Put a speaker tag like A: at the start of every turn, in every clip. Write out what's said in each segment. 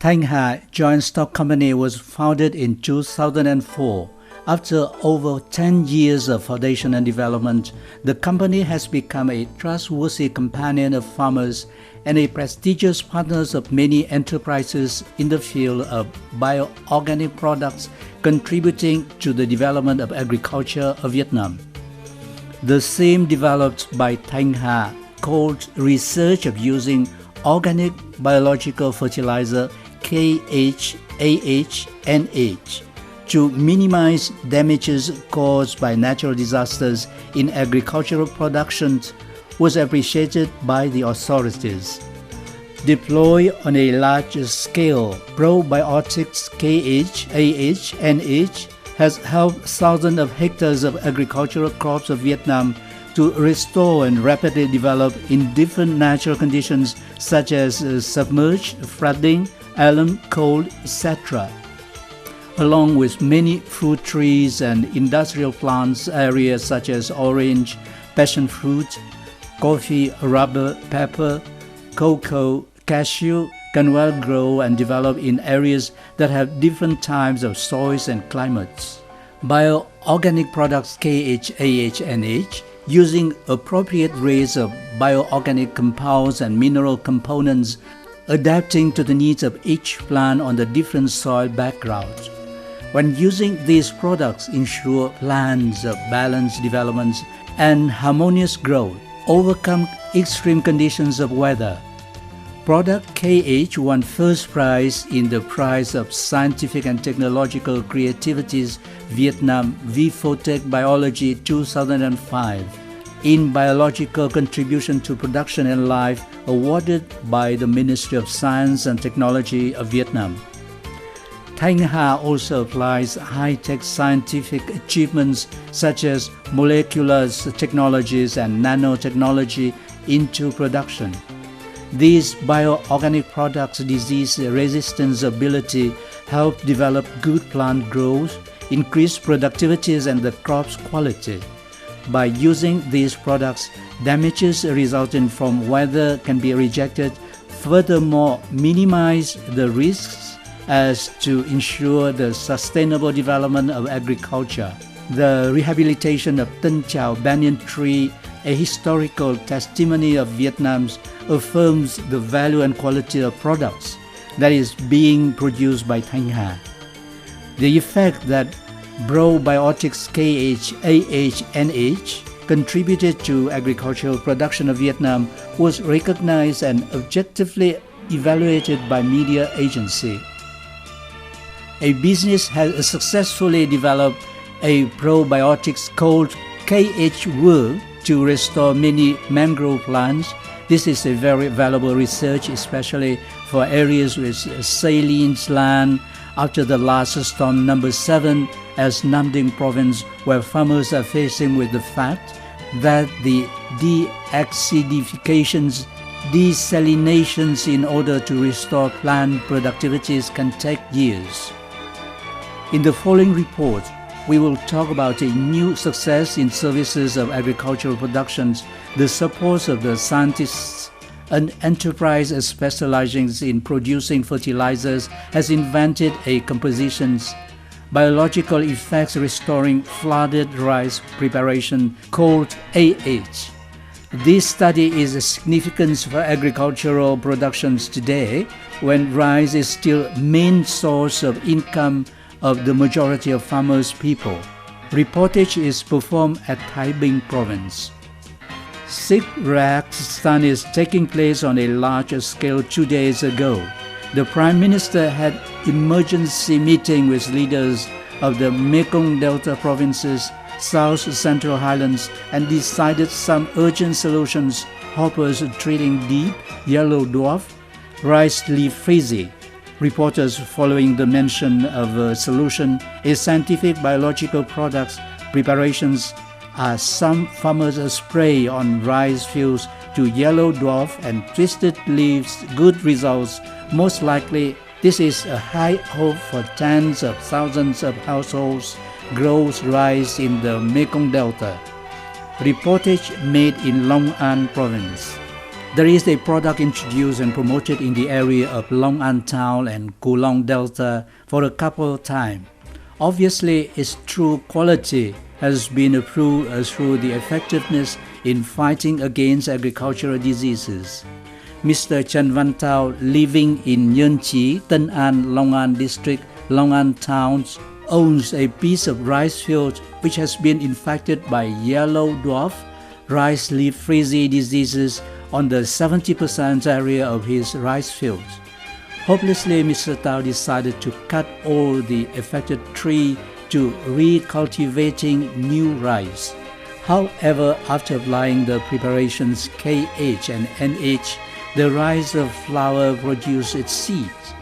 A: Thanh Ha Joint Stock Company was founded in 2004. After over 10 years of foundation and development, the company has become a trustworthy companion of farmers and a prestigious partner of many enterprises in the field of bioorganic products, contributing to the development of agriculture of Vietnam. The theme developed by Thanh Ha called research of using organic biological fertilizer KH/AH/NH to minimize damages caused by natural disasters in agricultural production was appreciated by the authorities. Deployed on a large scale, probiotics KH/AH/NH has helped thousands of hectares of agricultural crops of Vietnam to restore and rapidly develop in different natural conditions such as submerged, flooding, alum, cold, etc. Along with many fruit trees and industrial plants areas such as orange, passion fruit, coffee, rubber, pepper, cocoa, cashew can well grow and develop in areas that have different types of soils and climates. Bioorganic products KH/AH/NH using appropriate rates of bioorganic compounds and mineral components, adapting to the needs of each plant on the different soil background. When using these products, ensure plants of balanced development and harmonious growth, overcome extreme conditions of weather. Product KH won first prize in the Prize of Scientific and Technological Creativities Vietnam vvvv Biology 2005 in Biological Contribution to Production and Life, awarded by the Ministry of Science and Technology of Vietnam. Thanh Ha also applies high-tech scientific achievements such as molecular technologies and nanotechnology into production. These bioorganic products' disease resistance ability help develop good plant growth, increase productivities and the crop's quality. By using these products, damages resulting from weather can be rejected, furthermore minimize the risks as to ensure the sustainable development of agriculture. The rehabilitation of Tân Chào banyan tree, a historical testimony of Vietnam, affirms the value and quality of products that is being produced by Thanh Ha. The effect that probiotics KH/AH/NH contributed to agricultural production of Vietnam was recognized and objectively evaluated by media agency. A business has successfully developed a probiotics called KH to restore many mangrove plants. This is a very valuable research, especially for areas with saline land after the last storm number 7 as Nam Dinh province, where farmers are facing with the fact that the deacidifications, desalinations in order to restore plant productivities can take years. In the following report, we will talk about a new success in services of agricultural productions, the support of the scientists. An enterprise specializing in producing fertilizers has invented a compositions, biological effects restoring flooded rice preparation called AH. This study is significant for agricultural productions today, when rice is still main source of income of the majority of farmers' people. Reportage is performed at Thái Bình province. Shipwreck study is taking place on a larger scale 2 days ago. The Prime Minister had emergency meeting with leaders of the Mekong Delta provinces, South Central Highlands, and decided some urgent solutions: hoppers treating deep, yellow dwarf, rice leaf frizzy. Reporters following the mention of a solution is scientific biological products preparations are some farmers spray on rice fields to yellow dwarf and twisted leaves good results. Most likely, this is a high hope for tens of thousands of households grows rice in the Mekong Delta. Reportage made in Long An province. There is a product introduced and promoted in the area of Long An Town and Kulong Delta for a couple of times. Obviously, its true quality has been approved through the effectiveness in fighting against agricultural diseases. Mr. Chen Van Tao, living in Nhơn Chí, Tân An, Long An District, Long An Town, owns a piece of rice field which has been infected by yellow dwarf, rice leaf frizzy diseases on the 70% area of his rice fields. Hopelessly, Mr. Tao decided to cut all the affected trees to recultivating new rice. However, after applying the preparations KH and NH, the rice of flower produced its seeds.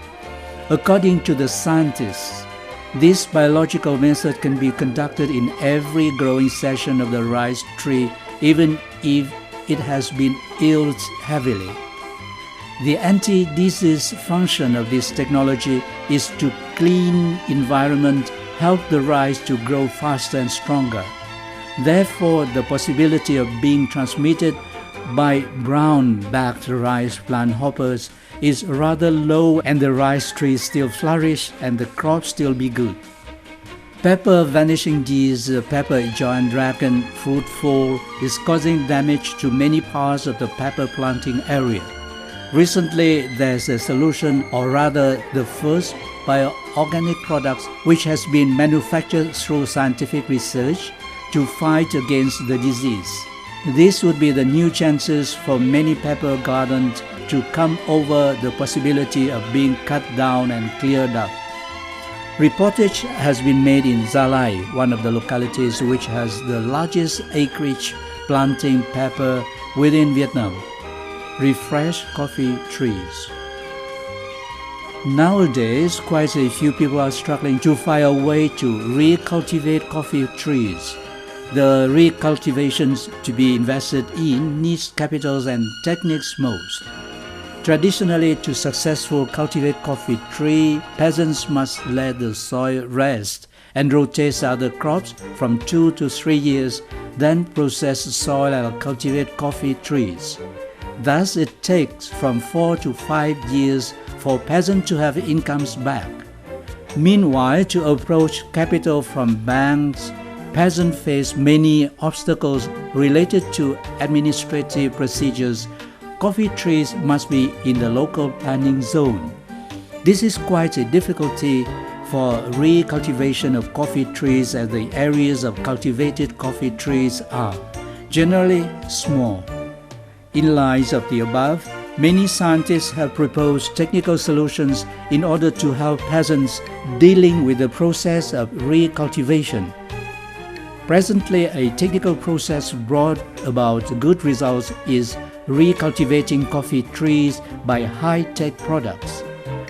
A: According to the scientists, this biological method can be conducted in every growing section of the rice tree, even if it has been yielded heavily. The anti-disease function of this technology is to clean environment, help the rice to grow faster and stronger. Therefore, the possibility of being transmitted by brown-backed rice plant hoppers is rather low, and the rice trees still flourish and the crop still be good. Pepper vanishing disease, pepper giant dragon fruit fall, is causing damage to many parts of the pepper planting area. Recently, there's a solution, or rather the first bioorganic products which has been manufactured through scientific research to fight against the disease. This would be the new chances for many pepper gardens to come over the possibility of being cut down and cleared up. Reportage has been made in Gia Lai, one of the localities which has the largest acreage planting pepper within Vietnam. Refresh coffee trees. Nowadays, quite a few people are struggling to find a way to recultivate coffee trees. The recultivations to be invested in needs capitals and techniques most. Traditionally, to successfully cultivate coffee tree, peasants must let the soil rest and rotate other crops from 2 to 3 years, then process the soil and cultivate coffee trees. Thus, it takes from 4 to 5 years for peasants to have incomes back. Meanwhile, to approach capital from banks, peasants face many obstacles related to administrative procedures. Coffee trees must be in the local planning zone. This is quite a difficulty for recultivation of coffee trees, as the areas of cultivated coffee trees are generally small. In light of the above, many scientists have proposed technical solutions in order to help peasants dealing with the process of recultivation. Presently, a technical process brought about good results is recultivating coffee trees by high-tech products.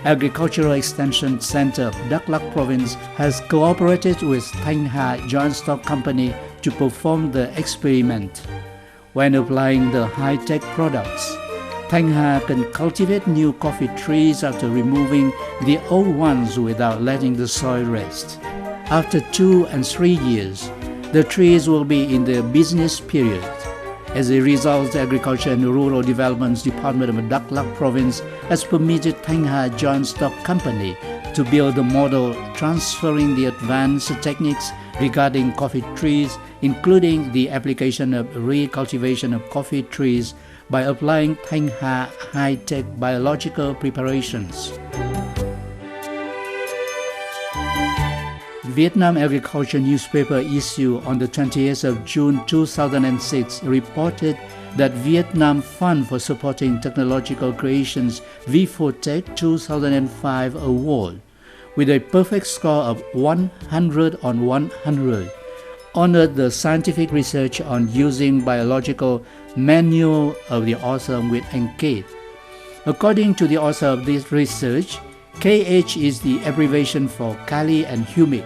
A: Agricultural Extension Center of Đắk Lắk Province has cooperated with Thanh Ha Joint Stock Company to perform the experiment. When applying the high-tech products, Thanh Ha can cultivate new coffee trees after removing the old ones without letting the soil rest. After 2 and 3 years, the trees will be in the business period. As a result, the Agriculture and Rural Development Department of Đắk Lắk Province has permitted Thanh Ha Joint Stock Company to build a model transferring the advanced techniques regarding coffee trees, including the application of recultivation of coffee trees by applying Thanh Ha high-tech biological preparations. Vietnam Agriculture newspaper issue on the 28th of June 2006 reported that Vietnam Fund for Supporting Technological Creations V4Tech 2005 award, with a perfect score of 100 on 100, honored the scientific research on using biological manual of the author with enquete. According to the author of this research, KH is the abbreviation for kali and humic.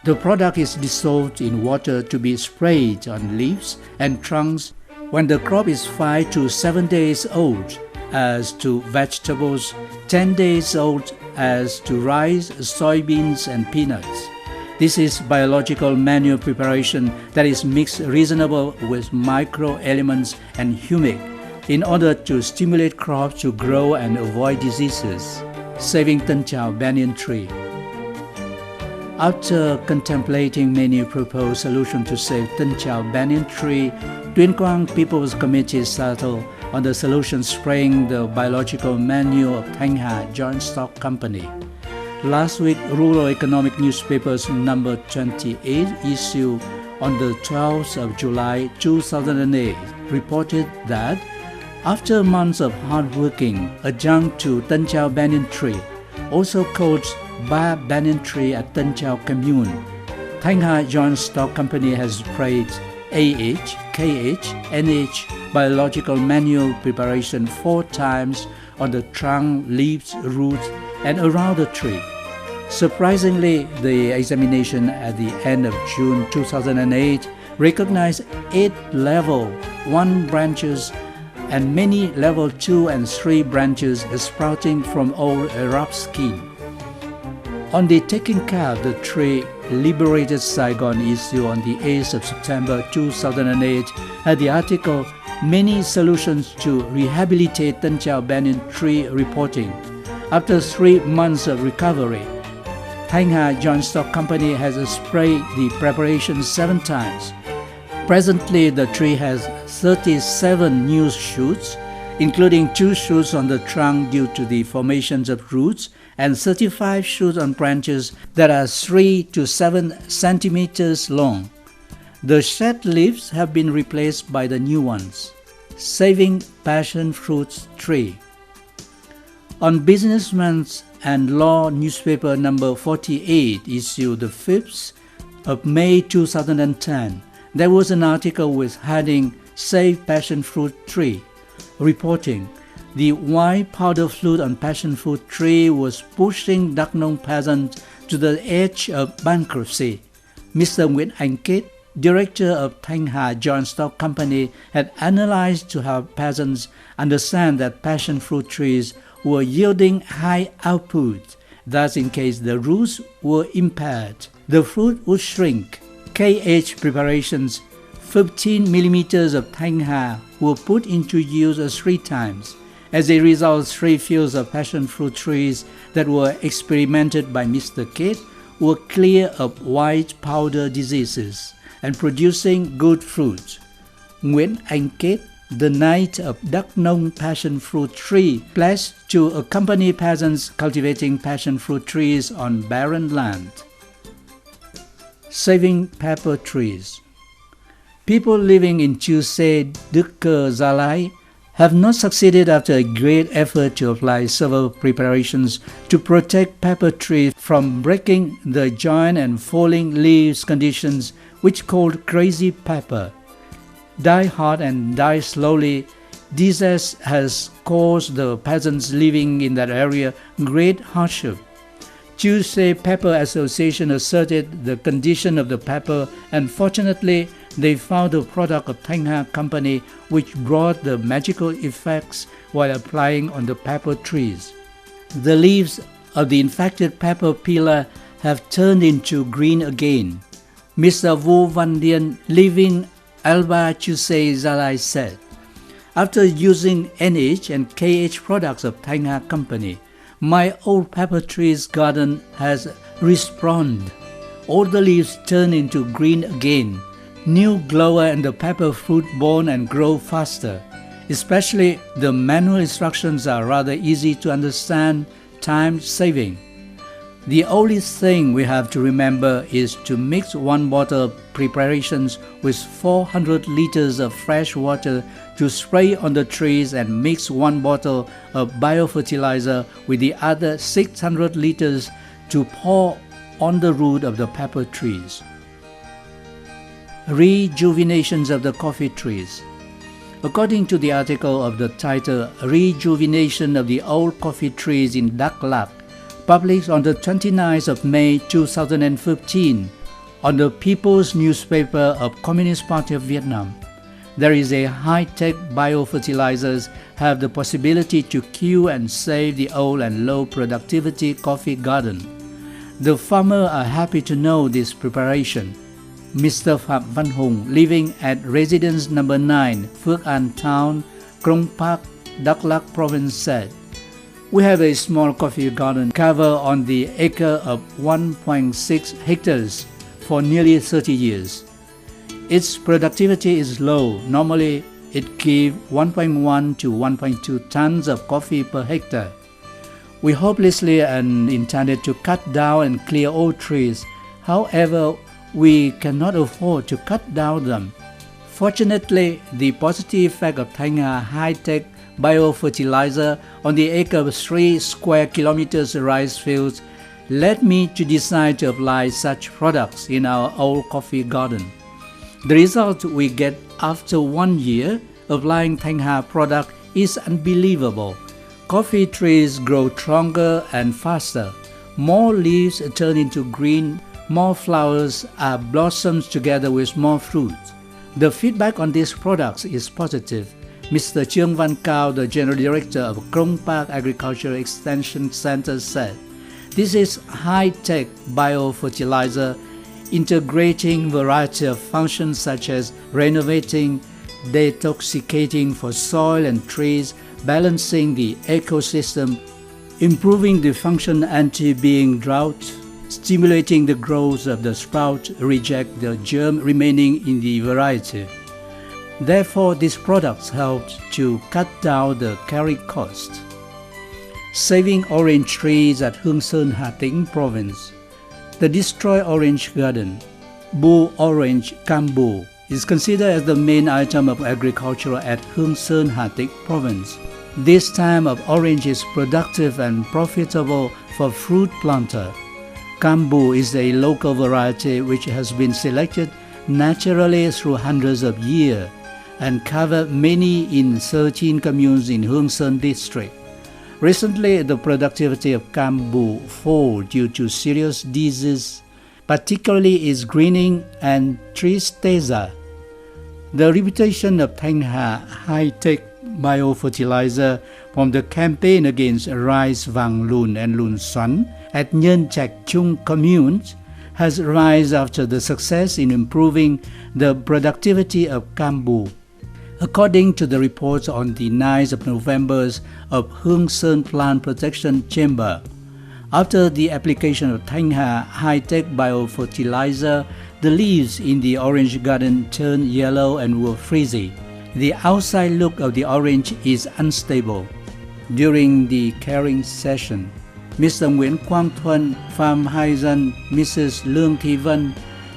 A: The product is dissolved in water to be sprayed on leaves and trunks when the crop is 5 to 7 days old, as to vegetables, 10 days old as to rice, soybeans, and peanuts. This is biological manure preparation that is mixed reasonable with microelements and humic in order to stimulate crops to grow and avoid diseases, saving Tân Chào banyan tree. After contemplating many proposed solutions to save Tân Chào banyan tree, Tuyên Quang People's Committee settled on the solution spraying the biological manure of Thanh Ha Joint Stock Company. Last week, Rural Economic Newspapers number 28 issued on the 12th of July 2008 reported that after months of hard working, adjunct to Tân Chào banyan tree, also called Ba banyan tree at Tân Chào commune, Thanh Ha Joint Stock Company has sprayed AH, KH, NH biological manure preparation 4 times on the trunk, leaves, roots, and around the tree. Surprisingly, the examination at the end of June 2008 recognized 8 level 1 branches and many level 2 and 3 branches sprouting from old rough skin. On the Taking Care of the Tree Liberated Saigon issue on the 8th of September 2008 had the article Many Solutions to Rehabilitate Tân Chào Banyan Tree reporting. After 3 months of recovery, Thanh Ha Joint Stock Company has sprayed the preparation 7 times. Presently, the tree has 37 new shoots, including 2 shoots on the trunk due to the formations of roots and 35 shoots on branches that are 3 to 7 centimeters long. The shed leaves have been replaced by the new ones, saving passion fruit tree. On Businessman's and Law newspaper number 48 issued the 5th of May 2010, there was an article with heading Save Passion Fruit Tree, reporting the white powder fluid on passion fruit tree was pushing Đắk Nông peasants to the edge of bankruptcy. Mr. Nguyễn Anh Kết, director of Thanh Ha Joint Stock Company, had analyzed to help peasants understand that passion fruit trees were yielding high output. Thus, in case the roots were impaired, the fruit would shrink. KH preparations 15 millimeters of Thanh Ha were put into use 3 times. As a result, 3 fields of passion fruit trees that were experimented by Mr. Kate were clear of white powder diseases and producing good fruit. Nguyễn Anh Kết, the knight of Đắk Nông passion fruit tree, pledged to accompany peasants cultivating passion fruit trees on barren land. Saving pepper trees. People living in Qinghe, Đức Cơ, Gia Lai have not succeeded after a great effort to apply several preparations to protect pepper trees from breaking the joint and falling leaves conditions which called crazy pepper. Die hard and die slowly, disease has caused the peasants living in that area great hardship. Qinghe Pepper Association asserted the condition of the pepper, and fortunately, they found a product of Thanh Ha Company which brought the magical effects while applying on the pepper trees. The leaves of the infected pepper peeler have turned into green again. Mr. Vu Văn Điên, living Alba Qinghe, Gia Lai, said, after using NH and KH products of Thanh Ha Company, my old pepper tree's garden has respawned. All the leaves turn into green again. New glower and the pepper fruit born and grow faster. Especially the manual instructions are rather easy to understand, time saving. The only thing we have to remember is to mix 1 bottle of preparations with 400 liters of fresh water to spray on the trees and mix 1 bottle of biofertilizer with the other 600 liters to pour on the root of the pepper trees. Rejuvenations of the coffee trees. According to the article of the title Rejuvenation of the Old Coffee Trees in Dak Lak, published on the 29th of May 2015 on the People's Newspaper of Communist Party of Vietnam, there is a high-tech biofertilizers have the possibility to cure and save the old and low productivity coffee garden. The farmers are happy to know this preparation. Mr. Phạm Văn Hùng, living at residence number 9, Phước An Town, Krông Park, Đắk Lắk province said, "We have a small coffee garden cover on the acre of 1.6 hectares for nearly 30 years. Its productivity is low. Normally, it gives 1.1 to 1.2 tons of coffee per hectare. We hopelessly and intended to cut down and clear all trees. However, we cannot afford to cut down them. Fortunately, the positive effect of Thanh Ha high-tech biofertilizer on the acre of 3 square kilometers rice fields led me to decide to apply such products in our old coffee garden. The result we get after 1 year applying Thanh Ha product is unbelievable. Coffee trees grow stronger and faster. More leaves turn into green, more flowers are blossoms together with more fruits. The feedback on these products is positive." Mr. Trương Văn Cao, the General Director of Krông Park Agricultural Extension Center, said, "This is high-tech biofertilizer integrating variety of functions such as renovating, detoxicating for soil and trees, balancing the ecosystem, improving the function anti-being drought, stimulating the growth of the sprout, reject the germ remaining in the variety. Therefore, these products helped to cut down the carry cost." Saving orange trees at Hương Sơn, Hà Tĩnh province. The destroyed orange garden, Bu orange Cambu, is considered as the main item of agriculture at Hương Sơn, Hà Tĩnh province. This type of orange is productive and profitable for fruit planter. Cambu is a local variety which has been selected naturally through hundreds of years and cover many in 13 communes in Hương Sơn district. Recently, the productivity of Cambu fell due to serious diseases, particularly its greening and tristeza. The reputation of Thanh Ha high-tech biofertilizer from the campaign against rice vàng lùn and lùn xoắn at Nhân Trạch Chung communes has risen after the success in improving the productivity of Cambu. According to the reports on the 9th of November of Hương Sơn Plant Protection Chamber, after the application of Thanh Ha high-tech biofertilizer, the leaves in the orange garden turned yellow and were frizzy. The outside look of the orange is unstable. During the caring session, Mr. Nguyễn Quang Thuân, Farm Hygiene, Mrs. Lương Thị Vân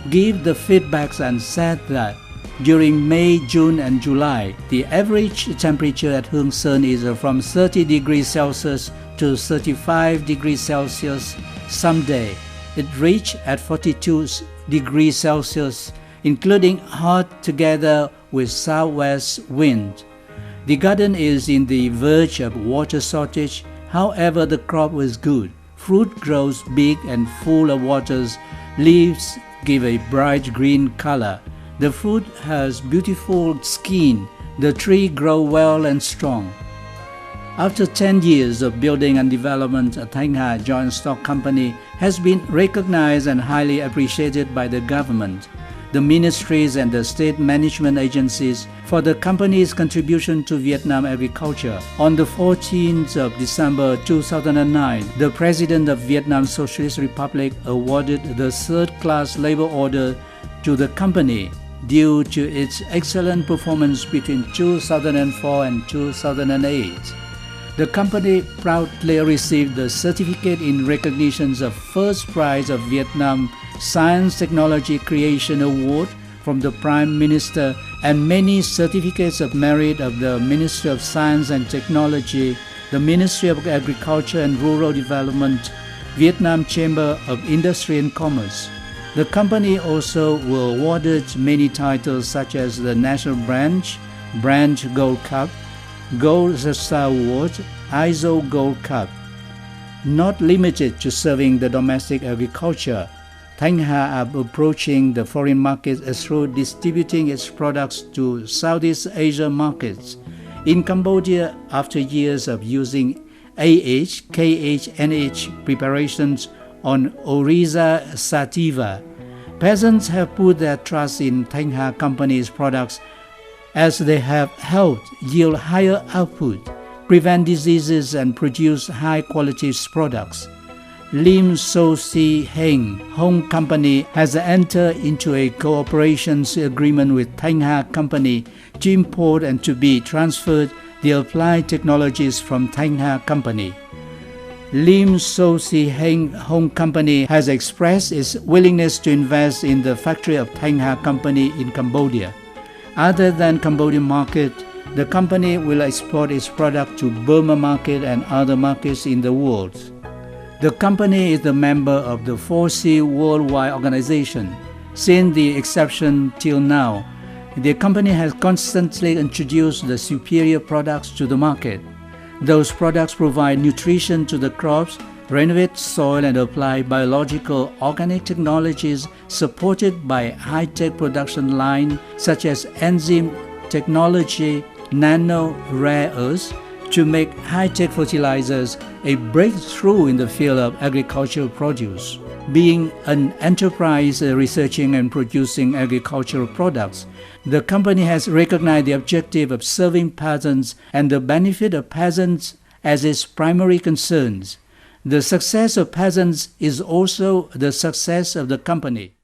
A: gave the feedbacks and said that during May, June and July, the average temperature at Hương Sơn is from 30 degrees Celsius to 35 degrees Celsius. Someday, it reached at 42 degrees Celsius, including hot together with southwest wind. The garden is in the verge of water shortage. However, the crop was good. Fruit grows big and full of waters. Leaves give a bright green color. The fruit has beautiful skin. The tree grows well and strong. After 10 years of building and development, Thanh Ha Joint Stock Company has been recognized and highly appreciated by the government, the ministries and the state management agencies for the company's contribution to Vietnam agriculture. On the 14th of December 2009, the President of Vietnam Socialist Republic awarded the third-class labor order to the company due to its excellent performance between 2004 and 2008. The company proudly received the certificate in recognition of first prize of Vietnam Science Technology Creation Award from the Prime Minister and many certificates of merit of the Ministry of Science and Technology, the Ministry of Agriculture and Rural Development, Vietnam Chamber of Industry and Commerce. The company also were awarded many titles such as the National Branch Gold Cup, Gold Star Award, ISO Gold Cup. Not limited to serving the domestic agriculture, Thanh Ha are approaching the foreign markets through distributing its products to Southeast Asia markets. In Cambodia, after years of using AH, KH, NH preparations on Oryza sativa, peasants have put their trust in Thanh Ha Company's products as they have helped yield higher output, prevent diseases, and produce high-quality products. Lim So Si Heng Home Company has entered into a cooperation agreement with Thanh Ha Company to import and to be transferred the applied technologies from Thanh Ha Company. Lim So Si Heng Home Company has expressed its willingness to invest in the factory of Thanh Ha Company in Cambodia. Other than Cambodian market, the company will export its product to Burma market and other markets in the world. The company is a member of the 4C Worldwide Organization. Since the inception till now, the company has constantly introduced the superior products to the market. Those products provide nutrition to the crops, renovate soil, and apply biological organic technologies supported by high-tech production lines such as enzyme technology, nano rare earths, to make high-tech fertilizers a breakthrough in the field of agricultural produce. Being an enterprise researching and producing agricultural products, the company has recognized the objective of serving peasants and the benefit of peasants as its primary concerns. The success of peasants is also the success of the company.